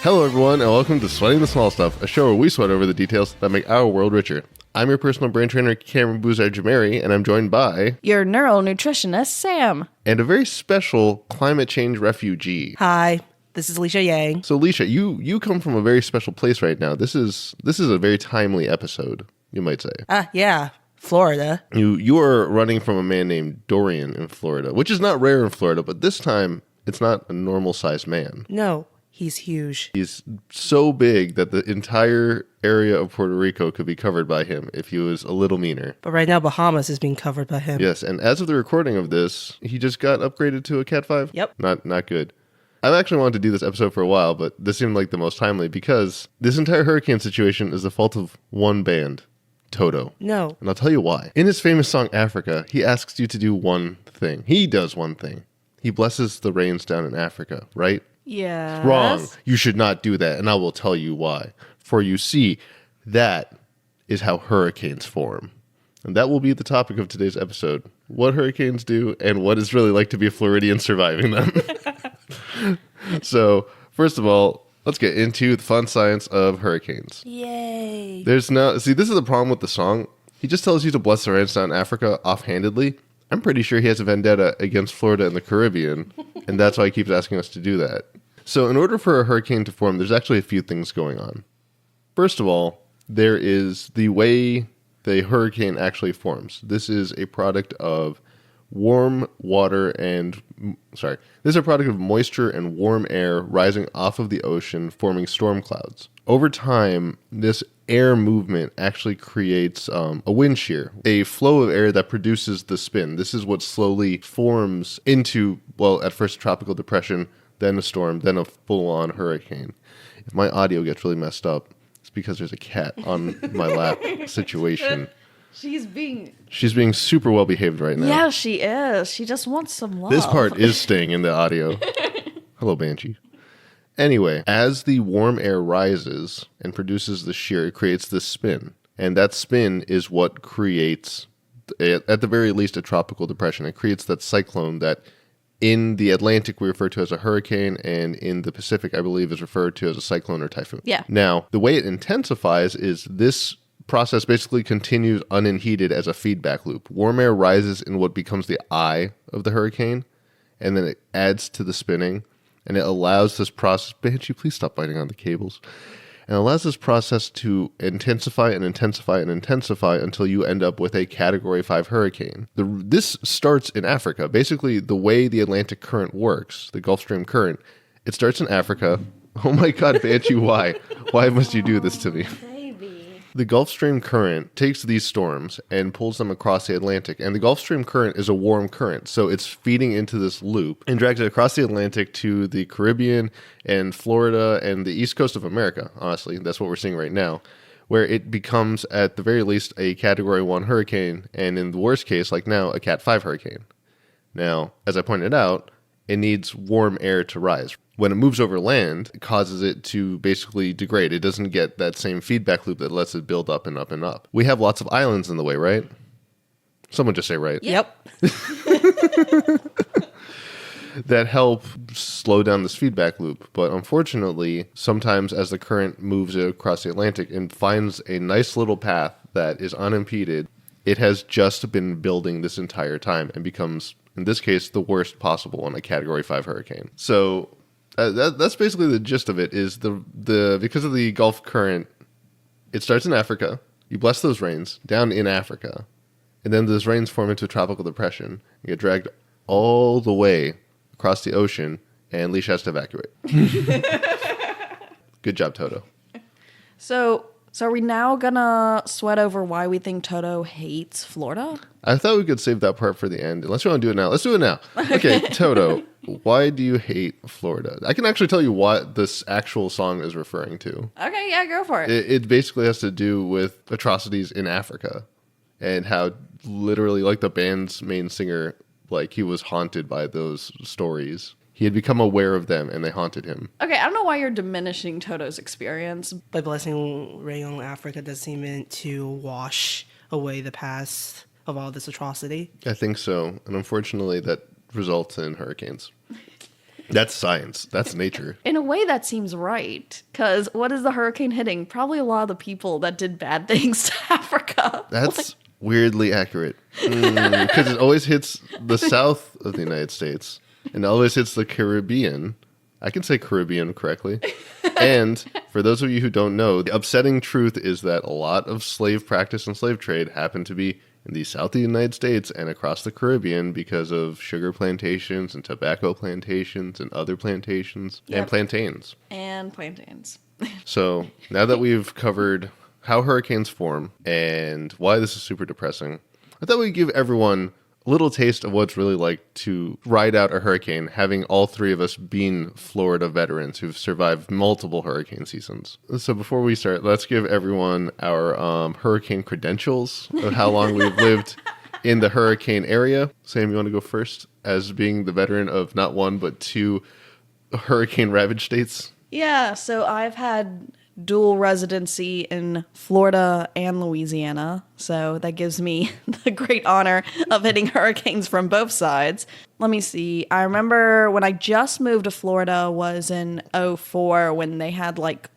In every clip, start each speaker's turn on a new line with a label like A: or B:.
A: Hello, everyone, and welcome to Sweating the Small Stuff, a show where we sweat over the details that make our world richer. I'm your personal brain trainer, Cameron Boozarjomehri, and I'm joined by...
B: your Neural Nutritionist, Sam.
A: And a very special climate change refugee.
C: Hi, this is Lisha Yang.
A: So, Lisha, you come from a very special place right now. This is a very timely episode, you might say.
C: Yeah, Florida.
A: You are running from a man named Dorian in Florida, which is not rare in Florida, but this time it's not a normal-sized man.
C: No, he's huge.
A: He's so big that the entire area of Puerto Rico could be covered by him if he was a little meaner.
C: But right now, Bahamas is being covered by him.
A: Yes, and as of the recording of this, he just got upgraded to a Cat 5.
C: Yep.
A: Not good. I've actually wanted to do this episode for a while, but this seemed like the most timely because this entire hurricane situation is the fault of one band, Toto.
C: No.
A: And I'll tell you why. In his famous song, Africa, he asks you to do one thing. He does one thing. He blesses the rains down in Africa, right?
B: Yes.
A: Wrong. You should not do that, and I will tell you why. For you see, that is how hurricanes form. And that will be the topic of today's episode. What hurricanes do, and what it's really like to be a Floridian surviving them. So, first of all, let's get into the fun science of hurricanes.
C: Yay.
A: This is the problem with the song. He just tells you to bless the rains down in Africa offhandedly. I'm pretty sure he has a vendetta against Florida and the Caribbean, and that's why he keeps asking us to do that. So in order for a hurricane to form, there's actually a few things going on. First of all, there is the way the hurricane actually forms. This is a product of moisture and warm air rising off of the ocean, forming storm clouds. Over time, this air movement actually creates a wind shear, a flow of air that produces the spin. This is what slowly forms into, well, at first tropical depression, then a storm, then a full-on hurricane. If my audio gets really messed up, it's because there's a cat on my lap situation.
B: She's being
A: super well behaved right now.
B: Yeah, she is. She just wants some love.
A: This part is staying in the audio. Hello, Banshee. Anyway, as the warm air rises and produces the shear, it creates this spin. And that spin is what creates, at the very least, a tropical depression. It creates that cyclone that in the Atlantic we refer to as a hurricane, and in the Pacific, I believe, is referred to as a cyclone or typhoon.
B: Yeah.
A: Now, the way it intensifies is this process basically continues unimpeded as a feedback loop. Warm air rises in what becomes the eye of the hurricane, and then it adds to the spinning. And it allows this process... Banshee, please stop biting on the cables. And it allows this process to intensify and intensify and intensify until you end up with a Category 5 hurricane. This starts in Africa. Basically, the way the Atlantic current works, the Gulf Stream current, it starts in Africa. Oh my God, Banshee, why? Why must you do this to me? The Gulf Stream current takes these storms and pulls them across the Atlantic. And the Gulf Stream current is a warm current. So it's feeding into this loop and drags it across the Atlantic to the Caribbean and Florida and the east coast of America. Honestly, that's what we're seeing right now, where it becomes, at the very least, a Category 1 hurricane. And in the worst case, like now, a Cat 5 hurricane. Now, as I pointed out, it needs warm air to rise. When it moves over land, it causes it to basically degrade. It doesn't get that same feedback loop that lets it build up and up and up. We have lots of islands in the way, right? Someone just say right.
C: Yep.
A: That help slow down this feedback loop. But unfortunately, sometimes as the current moves across the Atlantic and finds a nice little path that is unimpeded, it has just been building this entire time and becomes, in this case, the worst possible on a Category 5 hurricane. So... that's basically the gist of it. Is the because of the Gulf current, it starts in Africa. You bless those rains down in Africa, and then those rains form into a tropical depression and get dragged all the way across the ocean, and Lisha has to evacuate. Good job, Toto.
B: So are we now gonna sweat over why we think Toto hates Florida?
A: I thought we could save that part for the end. Unless you want to do it now. Let's do it now. Okay, Toto, why do you hate Florida? I can actually tell you what this actual song is referring to.
B: Okay, yeah, go for it.
A: It basically has to do with atrocities in Africa and how literally, like, the band's main singer, like, he was haunted by those stories. He had become aware of them, and they haunted him.
B: Okay, I don't know why you're diminishing Toto's experience.
C: By blessing rain on Africa does seem meant to wash away the past of all this atrocity.
A: I think so. And unfortunately, that results in hurricanes. That's science. That's nature.
B: In a way, that seems right. Because what is the hurricane hitting? Probably a lot of the people that did bad things to Africa.
A: That's weirdly accurate. Because it always hits the south of the United States. And it always hits the Caribbean. I can say Caribbean correctly. And for those of you who don't know, the upsetting truth is that a lot of slave practice and slave trade happened to be in the south of the United States and across the Caribbean because of sugar plantations and tobacco plantations and other plantations and plantains.
B: And plantains.
A: So now that we've covered how hurricanes form and why this is super depressing, I thought we'd give everyone a little taste of what it's really like to ride out a hurricane, having all three of us being Florida veterans who've survived multiple hurricane seasons. So before we start, let's give everyone our hurricane credentials of how long we've lived in the hurricane area. Sam, you want to go first as being the veteran of not one, but two hurricane-ravaged states?
B: Yeah, so I've had dual residency in Florida and Louisiana, so that gives me the great honor of hitting hurricanes from both sides. Let me see. I remember when I just moved to Florida was in '04 when they had like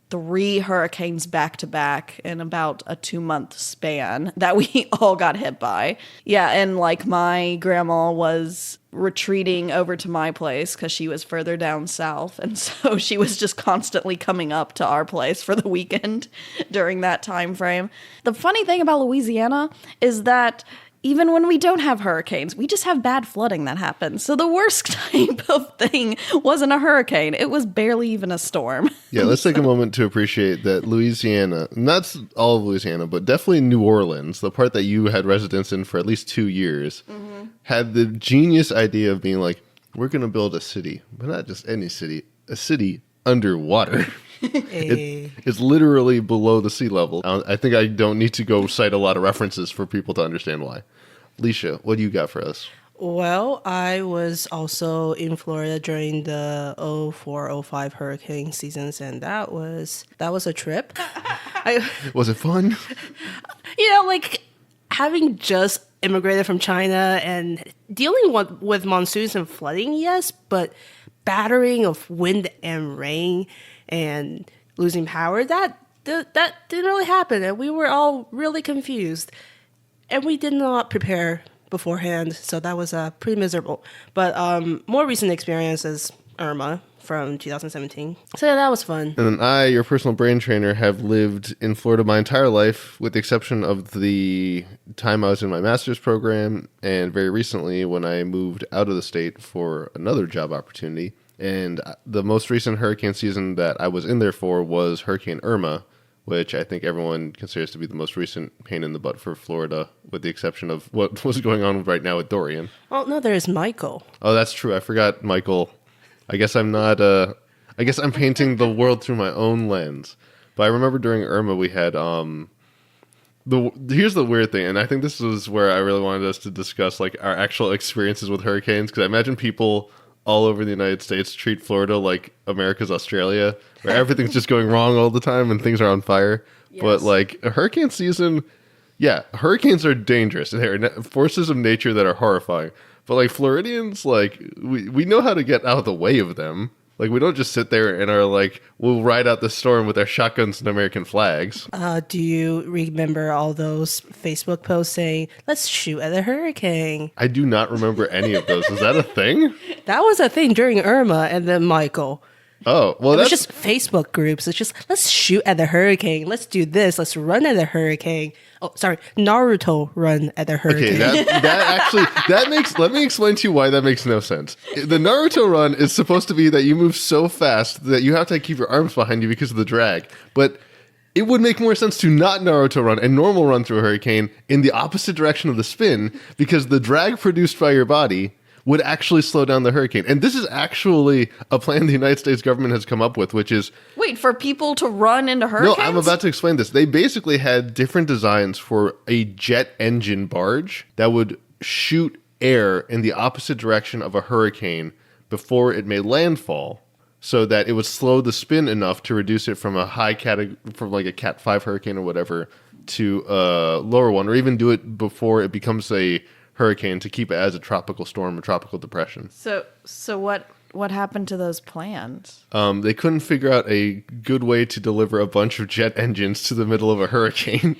B: 3 hurricanes back to back in about a 2-month span that we all got hit by. Yeah, and like my grandma was retreating over to my place because she was further down south, and so she was just constantly coming up to our place for the weekend during that time frame. The funny thing about Louisiana is that even when we don't have hurricanes, we just have bad flooding that happens. So the worst type of thing wasn't a hurricane. It was barely even a storm.
A: Yeah, let's take a moment to appreciate that Louisiana, not all of Louisiana, but definitely New Orleans, the part that you had residence in for at least 2 years, had the genius idea of being like, we're going to build a city, but not just any city, a city underwater. It's literally below the sea level. I think I don't need to go cite a lot of references for people to understand why. Lisha, what do you got for us?
C: Well, I was also in Florida during the 04-05 hurricane seasons, and that was a trip.
A: Was it fun?
C: Like having just immigrated from China and dealing with monsoons and flooding, yes, but battering of wind and rain and losing power, that didn't really happen, and we were all really confused, and we did not prepare beforehand, so that was pretty miserable. But more recent experience is Irma from 2017, so yeah, that was fun.
A: And then I, your personal brain trainer, have lived in Florida my entire life, with the exception of the time I was in my master's program and very recently when I moved out of the state for another job opportunity. And the most recent hurricane season that I was in there for was Hurricane Irma, which I think everyone considers to be the most recent pain in the butt for Florida, with the exception of what was going on right now with Dorian.
C: Oh, no, there's Michael.
A: Oh, that's true. I forgot Michael. I guess I'm not, I guess I'm painting the world through my own lens. But I remember during Irma we had, here's the weird thing, and I think this is where I really wanted us to discuss like our actual experiences with hurricanes, because I imagine people all over the United States treat Florida like America's Australia, where everything's just going wrong all the time and things are on fire. Yes. But like a hurricane season, yeah, hurricanes are dangerous. They're forces of nature that are horrifying. But like Floridians, like we know how to get out of the way of them. Like we don't just sit there and are like, we'll ride out the storm with our shotguns and American flags.
C: Do you remember all those Facebook posts saying, let's shoot at a hurricane?
A: I do not remember any of those. Is that a thing?
C: That was a thing during Irma and then Michael.
A: Oh, well,
C: that's just Facebook groups. It's just, let's shoot at the hurricane. Let's do this. Let's run at the hurricane. Oh, sorry. Naruto run at the hurricane.
A: Okay, that makes, let me explain to you why that makes no sense. The Naruto run is supposed to be that you move so fast that you have to keep your arms behind you because of the drag. But it would make more sense to not Naruto run and normal run through a hurricane in the opposite direction of the spin, because the drag produced by your body would actually slow down the hurricane. And this is actually a plan the United States government has come up with, which is...
B: Wait, for people to run into hurricanes?
A: No, I'm about to explain this. They basically had different designs for a jet engine barge that would shoot air in the opposite direction of a hurricane before it made landfall, so that it would slow the spin enough to reduce it from a high from like a Cat 5 hurricane or whatever to a lower one, or even do it before it becomes a hurricane to keep it as a tropical storm or tropical depression.
B: So what What happened to those plans?
A: They couldn't figure out a good way to deliver a bunch of jet engines to the middle of a hurricane.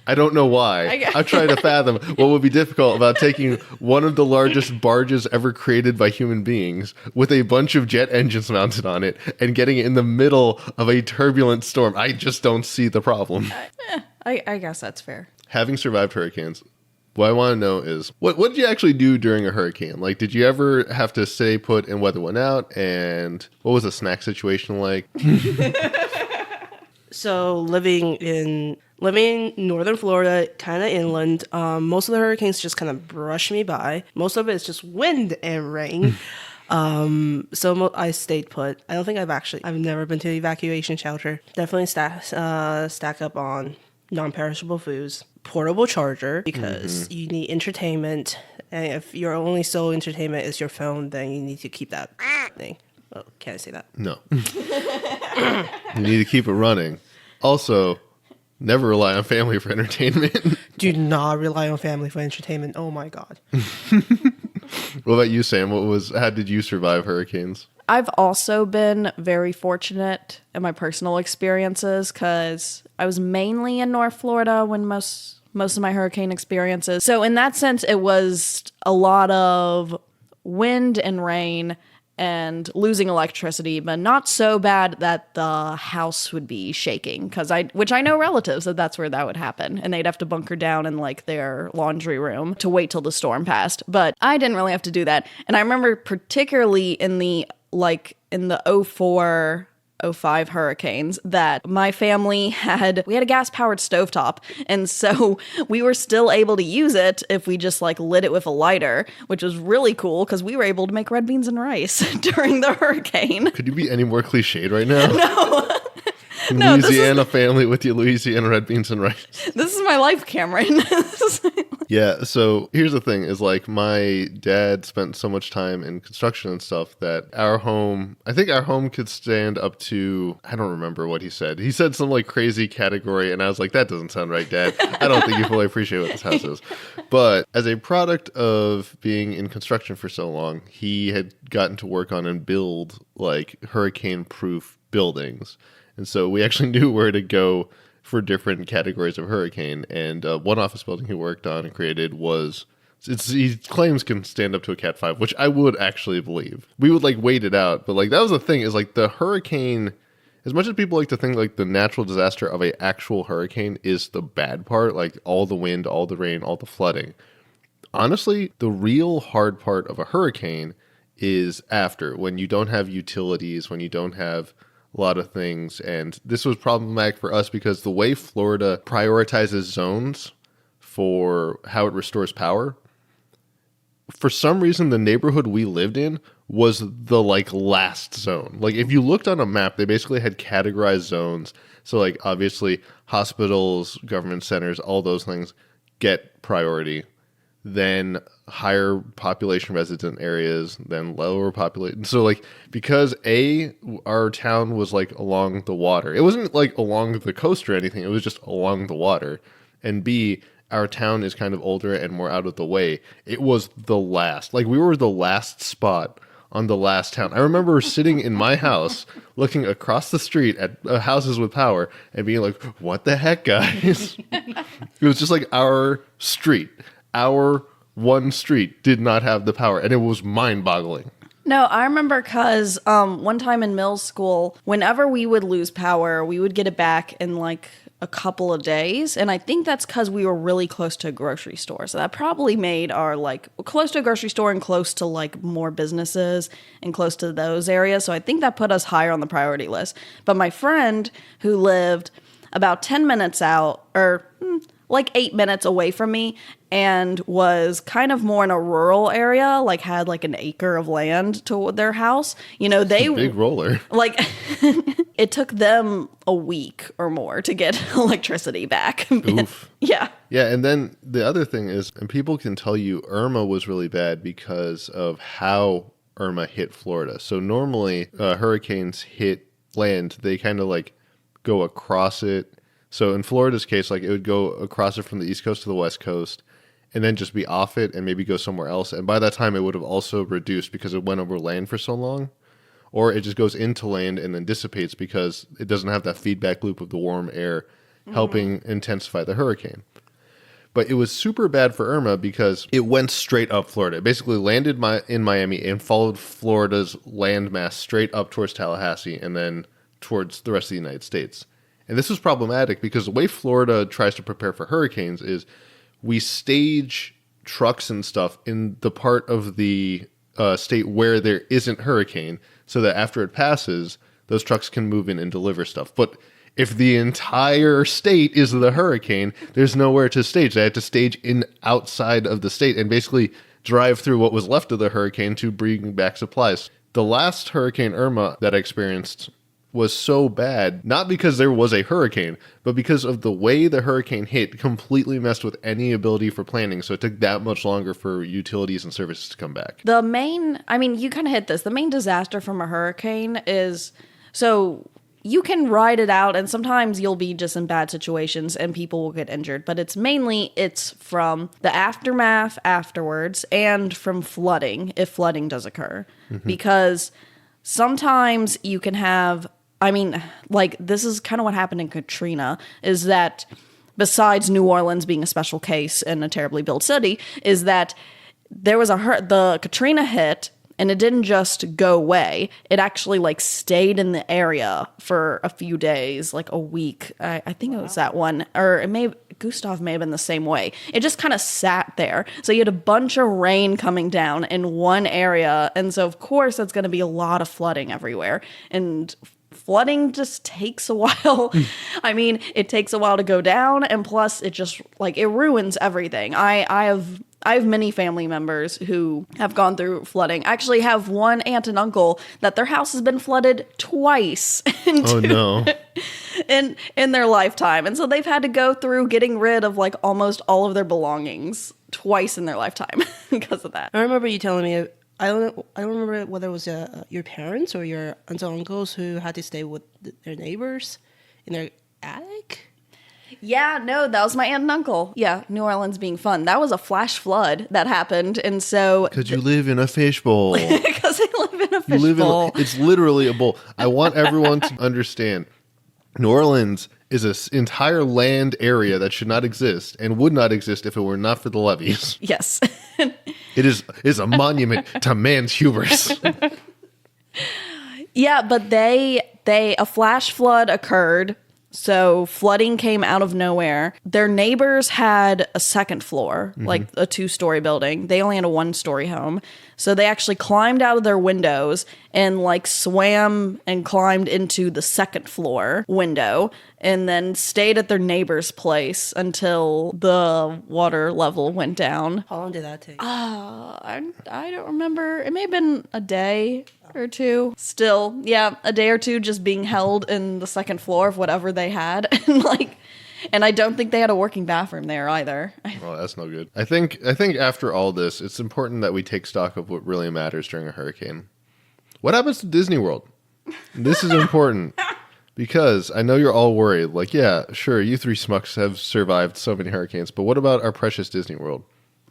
A: I don't know why. I'm trying to fathom what would be difficult about taking one of the largest barges ever created by human beings with a bunch of jet engines mounted on it and getting it in the middle of a turbulent storm. I just don't see the problem.
B: I guess that's fair.
A: Having survived hurricanes, what I want to know is, what did you actually do during a hurricane? Like, did you ever have to stay put and weather one out? And what was the snack situation like?
C: So living in northern Florida, kind of inland, most of the hurricanes just kind of brush me by. Most of it is just wind and rain. I stayed put. I don't think I've never been to an evacuation shelter. Definitely stack up on non-perishable foods. Portable charger, because you need entertainment. And if your only sole entertainment is your phone, then you need to keep that thing. Oh, can I say that?
A: No. You need to keep it running. Also, never rely on family for entertainment.
C: Do not rely on family for entertainment. Oh my God.
A: What about you, Sam? How did you survive hurricanes?
B: I've also been very fortunate in my personal experiences because I was mainly in North Florida when most of my hurricane experiences. So in that sense, it was a lot of wind and rain and losing electricity, but not so bad that the house would be shaking. Which I know relatives that's where that would happen, and they'd have to bunker down in like their laundry room to wait till the storm passed. But I didn't really have to do that. And I remember particularly in the 04, 05 hurricanes that my family we had a gas powered stovetop, and so we were still able to use it if we just like lit it with a lighter, which was really cool because we were able to make red beans and rice during the hurricane.
A: Could you be any more cliched right now?
B: No.
A: Louisiana family with your Louisiana red beans and rice.
B: This is my life, Cameron.
A: Yeah, so here's the thing is like my dad spent so much time in construction and stuff that I think our home could stand up to, I don't remember what he said. He said some like crazy category and I was like, that doesn't sound right, Dad. I don't think you fully appreciate what this house is. But as a product of being in construction for so long, he had gotten to work on and build like hurricane-proof buildings. And so we actually knew where to go for different categories of hurricane. And one office building he worked on and created he claims can stand up to a Cat 5, which I would actually believe. We would like wait it out. But like that was the thing is like the hurricane, as much as people like to think like the natural disaster of a actual hurricane is the bad part, like all the wind, all the rain, all the flooding. Honestly, the real hard part of a hurricane is after, when you don't have utilities, when you don't have a lot of things. And this was problematic for us because the way Florida prioritizes zones for how it restores power, for some reason the neighborhood we lived in was the like last zone. Like if you looked on a map, they basically had categorized zones. So like obviously hospitals, government centers, all those things get priority. Then higher population resident areas, then lower population. So like, because our town was like along the water. It wasn't like along the coast or anything. It was just along the water. And B, our town is kind of older and more out of the way. It was the last. Like we were the last spot on the last town. I remember sitting in my house looking across the street at houses with power and being like, what the heck, guys? It was just like our street. Our one street did not have the power, and it was mind-boggling.
B: No, I remember because one time in middle school, whenever we would lose power, we would get it back in like a couple of days. And I think that's because we were really close to a grocery store. So that probably made our like close to a grocery store and close to like more businesses and close to those areas. So I think that put us higher on the priority list. But my friend who lived about 10 minutes out, or like 8 minutes away from me, and was kind of more in a rural area, like had like an acre of land to their house. You know,
A: big roller.
B: Like it took them a week or more to get electricity back.
A: Oof.
B: Yeah.
A: Yeah, and then the other thing is, and people can tell you Irma was really bad because of how Irma hit Florida. So normally hurricanes hit land, they kind of like go across it. So in Florida's case, like it would go across it from the East Coast to the West Coast. and then just be off it and maybe go somewhere else. And by that time, it would have also reduced because it went over land for so long. Or it just goes into land and then dissipates because it doesn't have that feedback loop of the warm air helping intensify the hurricane. But it was super bad for Irma because it went straight up Florida. It basically landed in Miami and followed Florida's landmass straight up towards Tallahassee and then towards the rest of the United States. And this was problematic because the way Florida tries to prepare for hurricanes is we stage trucks and stuff in the part of the state where there isn't hurricane so that after it passes, those trucks can move in and deliver stuff. But if the entire state is the hurricane, there's nowhere to stage. They had to stage in outside of the state and basically drive through what was left of the hurricane to bring back supplies. The last Hurricane Irma that I experienced was so bad, not because there was a hurricane, but because of the way the hurricane hit completely messed with any ability for planning. So it took that much longer for utilities and services to come back.
B: You kind of hit this. The main disaster from a hurricane is, so you can ride it out and sometimes you'll be just in bad situations and people will get injured. But it's from the aftermath afterwards and from flooding, if flooding does occur. Mm-hmm. Because sometimes you can have, this is kind of what happened in Katrina, is that besides New Orleans being a special case and a terribly built city, is that there was the Katrina hit and it didn't just go away. It actually stayed in the area for a few days, like a week. I think it was that one, or Gustav may have been the same way. It just kind of sat there. So you had a bunch of rain coming down in one area. And so of course that's going to be a lot of flooding everywhere. And flooding just takes a while. It takes a while to go down, and plus it just it ruins everything. I have many family members who have gone through flooding. I actually have one aunt and uncle that their house has been flooded twice.
A: Oh no.
B: in their lifetime. And so they've had to go through getting rid of almost all of their belongings twice in their lifetime because of that.
C: I remember you telling me, I don't remember whether it was your parents or your aunts and uncles who had to stay with their neighbors in their attic.
B: Yeah, no, that was my aunt and uncle. Yeah, New Orleans being fun. That was a flash flood that happened, and so
A: because you live in a fishbowl.
B: Because I live in a fishbowl.
A: It's literally a bowl. I want everyone to understand. New Orleans is an entire land area that should not exist and would not exist if it were not for the levees.
B: Yes.
A: It is a monument to man's hubris.
B: Yeah, but a flash flood occurred. So flooding came out of nowhere. Their neighbors had a second floor, like a 2-story building. They only had a 1-story home. So they actually climbed out of their windows and swam and climbed into the second floor window and then stayed at their neighbor's place until the water level went down.
C: How long did that take?
B: I don't remember. It may have been a day or two. Still, yeah, a day or two just being held in the second floor of whatever they had. And I don't think they had a working bathroom there either.
A: Well, that's no good. I think after all this, it's important that we take stock of what really matters during a hurricane. What happens to Disney World? This is important because I know you're all worried. Yeah, sure, you 3 smucks have survived so many hurricanes, but what about our precious Disney World?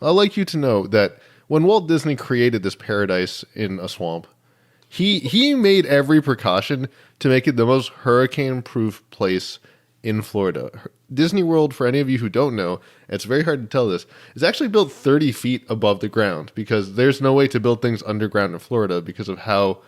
A: I'd like you to know that when Walt Disney created this paradise in a swamp, he made every precaution to make it the most hurricane-proof place in Florida. Disney World, for any of you who don't know, it's very hard to tell this, is actually built 30 feet above the ground because there's no way to build things underground in Florida because of how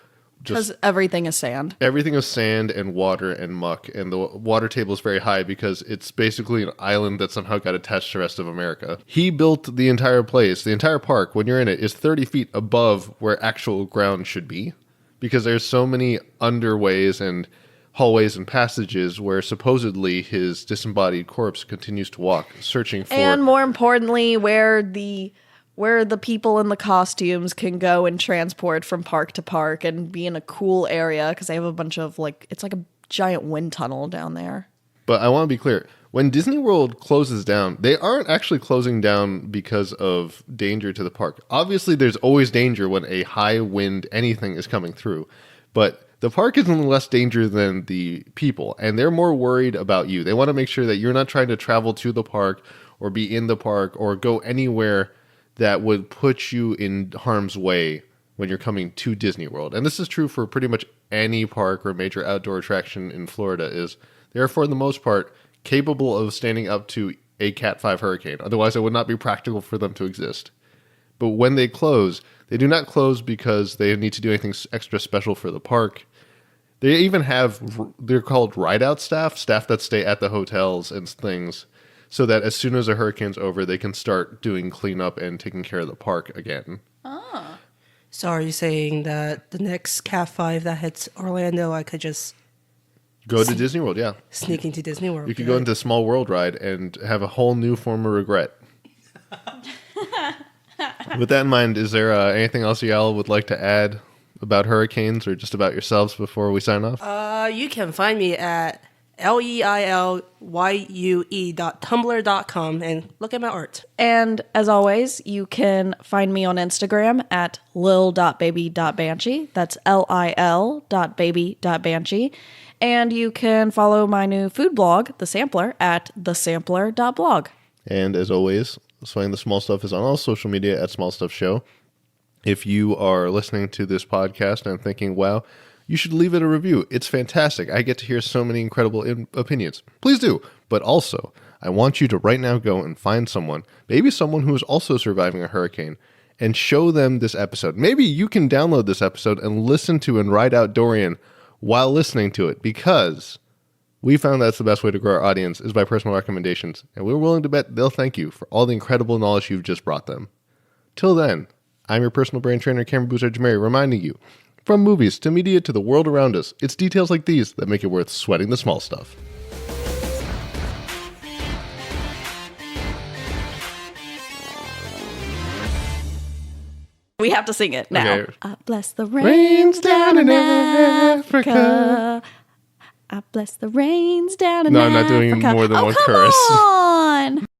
B: because everything is sand.
A: Everything is sand and water and muck, and the water table is very high because it's basically an island that somehow got attached to the rest of America. He built the entire place, the entire park, when you're in it, is 30 feet above where actual ground should be because there's so many underways and hallways and passages where supposedly his disembodied corpse continues to walk, searching for...
B: And more importantly, where the people in the costumes can go and transport from park to park and be in a cool area because they have a bunch of, it's like a giant wind tunnel down there.
A: But I want to be clear. When Disney World closes down, they aren't actually closing down because of danger to the park. Obviously, there's always danger when a high wind anything is coming through. But the park is in less danger than the people, and they're more worried about you. They want to make sure that you're not trying to travel to the park or be in the park or go anywhere that would put you in harm's way when you're coming to Disney World. And this is true for pretty much any park or major outdoor attraction in Florida, is they're, for the most part, capable of standing up to a Cat 5 hurricane. Otherwise, it would not be practical for them to exist. But when they close, they do not close because they need to do anything extra special for the park. They even have, they're called ride-out staff that stay at the hotels and things, so that as soon as a hurricane's over, they can start doing cleanup and taking care of the park again.
B: Oh.
C: So are you saying that the next Cat 5 that hits Orlando, I could just
A: Go to Disney World, yeah.
C: sneak into Disney World?
A: You could go into Small World ride and have a whole new form of regret. With that in mind, is there anything else y'all would like to add about hurricanes or just about yourselves before we sign off?
C: You can find me at leilyyue.tumblr.com and look at my art.
B: And as always, you can find me on Instagram at lil.baby.banshee. That's lil.baby.banshee. And you can follow my new food blog, The Sampler, at thesampler.blog.
A: And as always, Swaying the Small Stuff is on all social media at Small Stuff Show. If you are listening to this podcast and thinking, wow, you should leave it a review. It's fantastic. I get to hear so many incredible opinions. Please do. But also, I want you to right now go and find someone, maybe someone who is also surviving a hurricane, and show them this episode. Maybe you can download this episode and listen to and write out Dorian while listening to it, because we found that's the best way to grow our audience is by personal recommendations, and we're willing to bet they'll thank you for all the incredible knowledge you've just brought them. Till then, I'm your personal brain trainer, Cameron Boozarjomehri, reminding you, from movies to media to the world around us, it's details like these that make it worth sweating the small stuff.
B: We have to sing it now.
A: Okay.
B: I bless the
A: Rains
B: rains
A: down
B: down
A: in
B: in
A: Africa.
B: Africa. I bless the rains down in
A: No,
B: Africa.
A: I'm not doing more than one
B: come
A: chorus.
B: on.